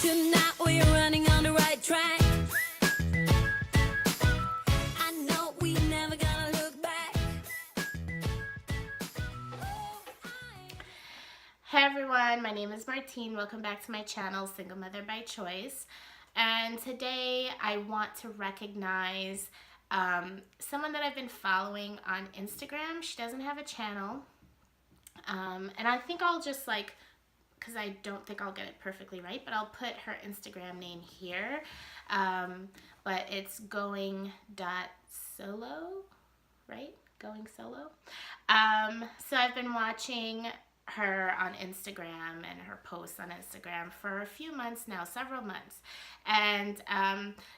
tonight, we're running on the right track. I know we never gonna look back. Hey everyone, my name is Martine. Welcome back to my channel, Single Mother by Choice. And today I want to recognize someone that I've been following on Instagram. She doesn't have a channel. And I think I'll just because I don't think I'll get it perfectly right, but I'll put her Instagram name here. But it's going.solo, right? Going solo. So I've been watching her on Instagram and her posts on Instagram for a few months now, several months. And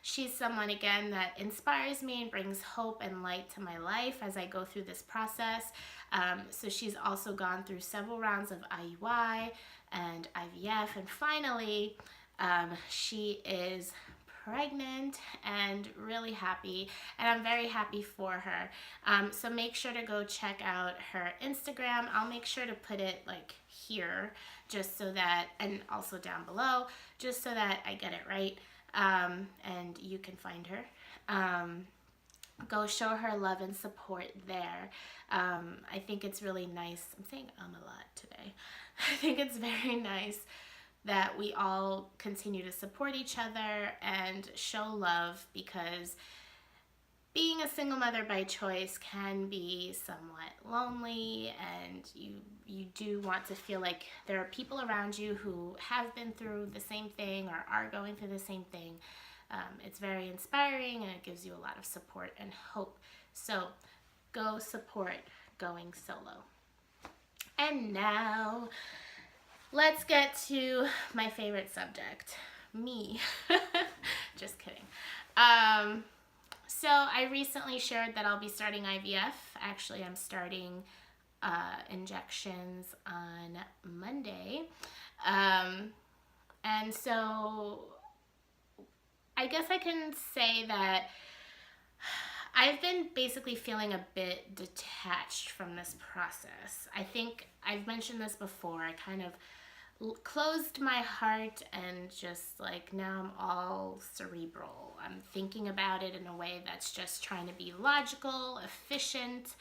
she's someone, again, that inspires me and brings hope and light to my life as I go through this process. So she's also gone through several rounds of IUI and IVF, and finally she is pregnant and really happy, and I'm very happy for her. So make sure to go check out her Instagram. I'll make sure to put it here, just so that, and also down below, just so that I get it right, and you can find her. Go show her love and support there. I think it's really nice. I'm saying a lot today. I think it's very nice that we all continue to support each other and show love, because being a single mother by choice can be somewhat lonely, and you do want to feel like there are people around you who have been through the same thing or are going through the same thing. It's very inspiring, and it gives you a lot of support and hope. So go support Going Solo. And now let's get to my favorite subject, me. Just kidding. So I recently shared that I'll be starting IVF. Actually, I'm starting injections on Monday. And so I guess I can say that I've been basically feeling a bit detached from this process. I think I've mentioned this before. I kind of closed my heart and just now I'm all cerebral. I'm thinking about it in a way that's just trying to be logical, efficient,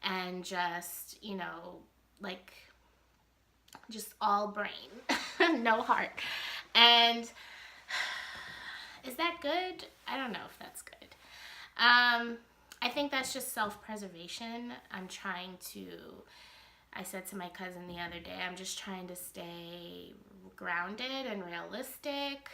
and just, just all brain, no heart. And is that good? I don't know if that's good. I think that's just self-preservation. I said to my cousin the other day, I'm just trying to stay grounded and realistic.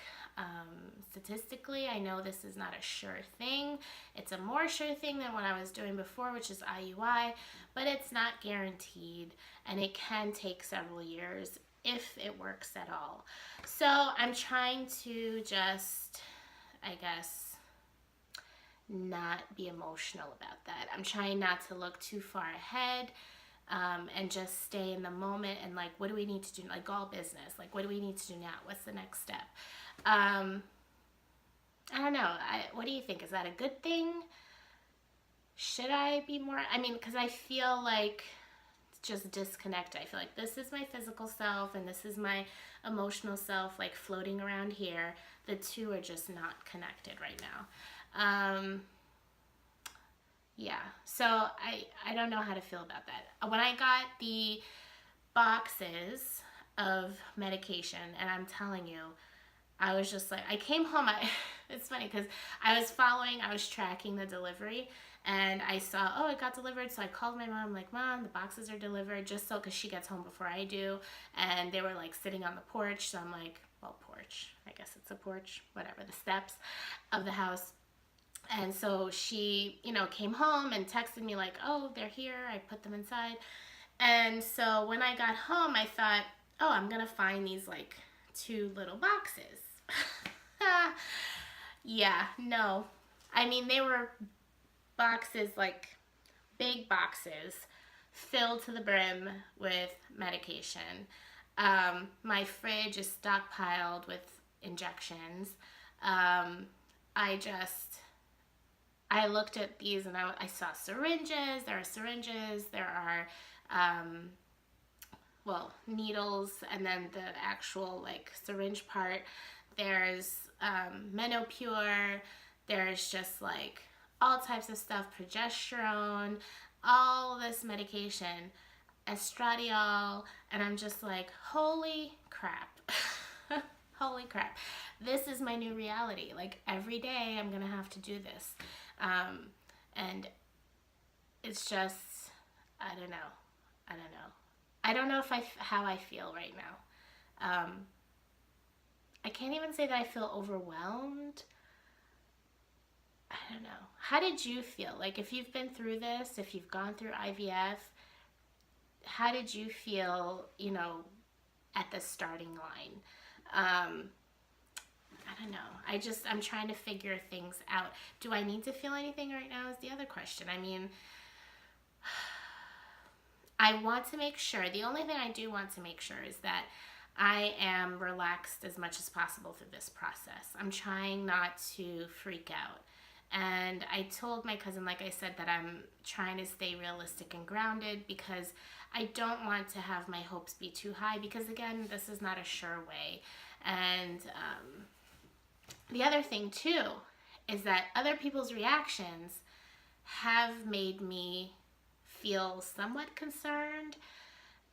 Statistically, I know this is not a sure thing. It's a more sure thing than what I was doing before, which is IUI, but it's not guaranteed, and it can take several years if it works at all. So I'm trying to just, I guess, not be emotional about that. I'm trying not to look too far ahead, and just stay in the moment and what do we need to do, all business, what do we need to do now, what's the next step. I don't know, what do you think? Is that a good thing? Should I be more, because I feel just disconnected. I feel like this is my physical self and this is my emotional self floating around here. The two are just not connected right now. Yeah, so I don't know how to feel about that. When I got the boxes of medication, and I'm telling you, I was just I came home, it's funny because I was tracking the delivery, and I saw, oh, it got delivered, so I called my mom, Mom, the boxes are delivered, just so, because she gets home before I do, and they were sitting on the porch, so I'm well, porch, I guess it's a porch, whatever, the steps of the house. And so she, came home and texted me oh, they're here. I put them inside. And so when I got home, I thought, oh, I'm going to find these 2 little boxes. Yeah, no. They were boxes, big boxes filled to the brim with medication. My fridge is stockpiled with injections. I looked at these and I saw syringes. There are syringes. There are, needles, and then the actual syringe part. there's Menopure, there's just like all types of stuff, progesterone, all this medication, estradiol, and I'm just like, holy crap. Holy crap. This is my new reality. Like every day I'm going to have to do this. And it's just, I don't know. I don't know how I feel right now. I can't even say that I feel overwhelmed. I don't know. How did you feel? Like if you've been through this, if you've gone through IVF, how did you feel, at the starting line? I don't know. I'm trying to figure things out. Do I need to feel anything right now is the other question. I mean, I want to make sure, the only thing I do want to make sure is that I am relaxed as much as possible through this process. I'm trying not to freak out. And I told my cousin, like I said, that I'm trying to stay realistic and grounded because I don't want to have my hopes be too high because, again, this is not a sure way. And the other thing, too, is that other people's reactions have made me feel somewhat concerned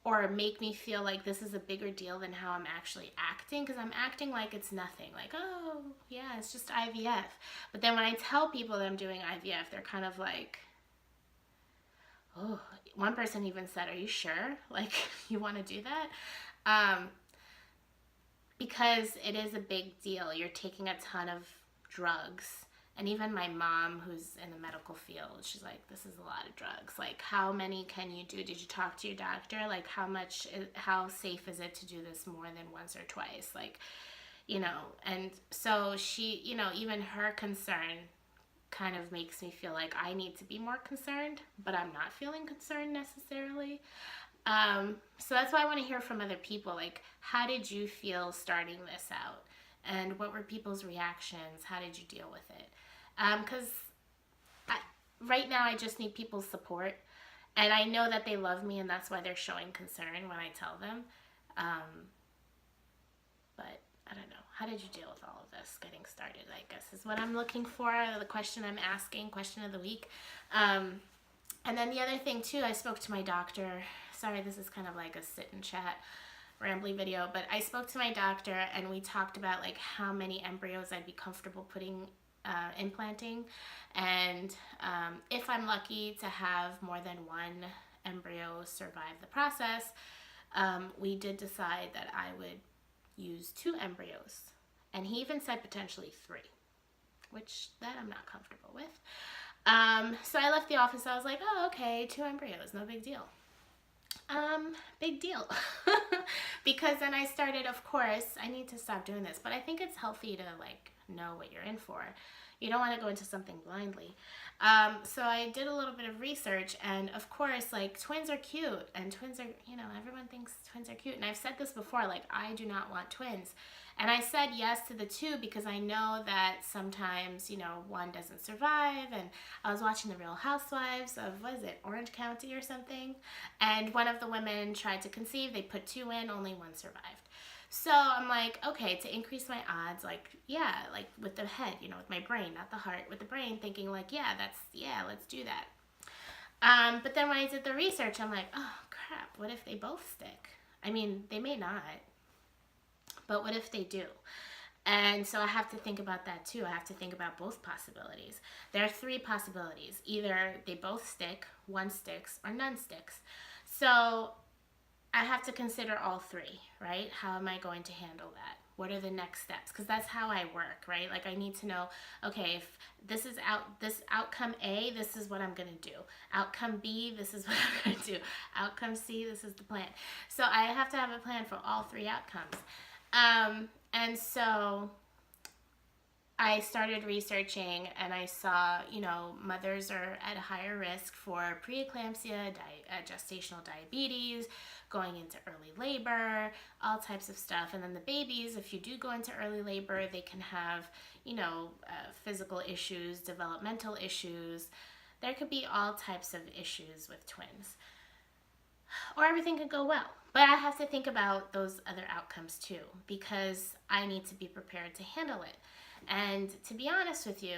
or make me feel like this is a bigger deal than how I'm actually acting, because I'm acting like it's nothing. Like, oh, yeah, it's just IVF. But then when I tell people that I'm doing IVF, they're kind of like, oh, one person even said, are you sure? Like, you want to do that? Because it is a big deal. You're taking a ton of drugs. And even my mom, who's in the medical field, she's like, this is a lot of drugs. Like, how many can you do? Did you talk to your doctor? Like, how safe is it to do this more than once or twice? Like, and so she, even her concern kind of makes me feel like I need to be more concerned, but I'm not feeling concerned necessarily. So that's why I want to hear from other people. Like, how did you feel starting this out? And what were people's reactions? How did you deal with it? Because right now I just need people's support. And I know that they love me and that's why they're showing concern when I tell them. But I don't know. How did you deal with all of this getting started, I guess, is what I'm looking for. The question I'm asking, question of the week. And then the other thing, too, I spoke to my doctor. Sorry, this is kind of like a sit and chat rambly video, but I spoke to my doctor and we talked about like how many embryos I'd be comfortable implanting, and if I'm lucky to have more than one embryo survive the process, we did decide that I would use 2 embryos, and he even said potentially 3, which that I'm not comfortable with. So I left the office. I was like, oh, okay, 2 embryos, no big deal. Big deal. Because then I started, of course, I need to stop doing this, but I think it's healthy to like know what you're in for. You don't want to go into something blindly. So I did a little bit of research, and of course, like, twins are cute, and twins are, everyone thinks twins are cute. And I've said this before, like, I do not want twins. And I said yes to the 2 because I know that sometimes, one doesn't survive. And I was watching The Real Housewives of, Orange County or something. And one of the women tried to conceive. They put 2 in, only 1 survived. So I'm like, okay, to increase my odds, like, yeah, like with the head, with my brain, not the heart, with the brain, thinking like, let's do that. But then when I did the research, I'm like, oh, crap, what if they both stick? I mean, they may not, but what if they do? And so I have to think about that too. I have to think about both possibilities. There are 3 possibilities. Either they both stick, 1 sticks, or none sticks. So I have to consider all 3, right? How am I going to handle that? What are the next steps? Because that's how I work, right? Like, I need to know, okay, if this is this outcome A, this is what I'm going to do. Outcome B, this is what I'm going to do. Outcome C, this is the plan. So I have to have a plan for all 3 outcomes. And so I started researching, and I saw, mothers are at a higher risk for preeclampsia, gestational diabetes, going into early labor, all types of stuff. And then the babies, if you do go into early labor, they can have, physical issues, developmental issues. There could be all types of issues with twins. or everything could go well. But I have to think about those other outcomes too, because I need to be prepared to handle it. And to be honest with you,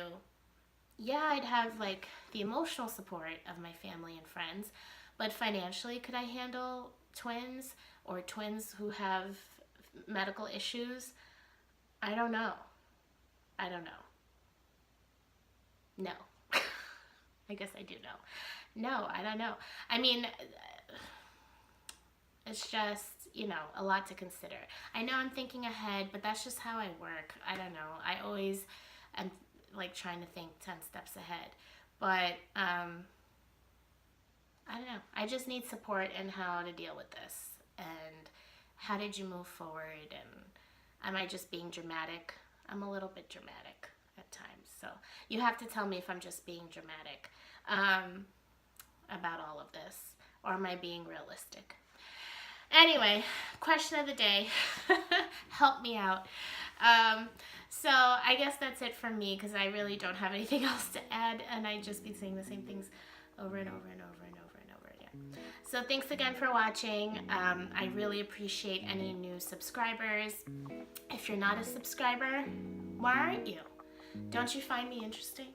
yeah, I'd have like the emotional support of my family and friends, but financially, could I handle twins or twins who have medical issues? I don't know. I don't know. No. I guess I do know. No, I don't know. I mean, it's just, a lot to consider. I know I'm thinking ahead, but that's just how I work. I don't know. I always am like trying to think 10 steps ahead. But I don't know. I just need support in how to deal with this. And how did you move forward? And am I just being dramatic? I'm a little bit dramatic at times. So you have to tell me if I'm just being dramatic about all of this. Or am I being realistic? Anyway, question of the day. Help me out. So I guess that's it from me, because I really don't have anything else to add, and I just be saying the same things over and over and over and over and over again. So thanks again for watching. I really appreciate any new subscribers. If you're not a subscriber, why aren't you? Don't you find me interesting?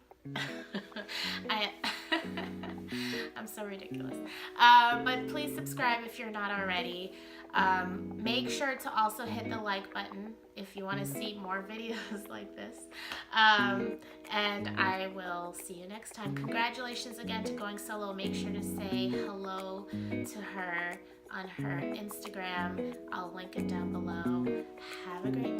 I'm so ridiculous. But please subscribe if you're not already. Make sure to also hit the like button if you want to see more videos like this. And I will see you next time. Congratulations again to going solo. Make sure to say hello to her on her Instagram. I'll link it down below. Have a great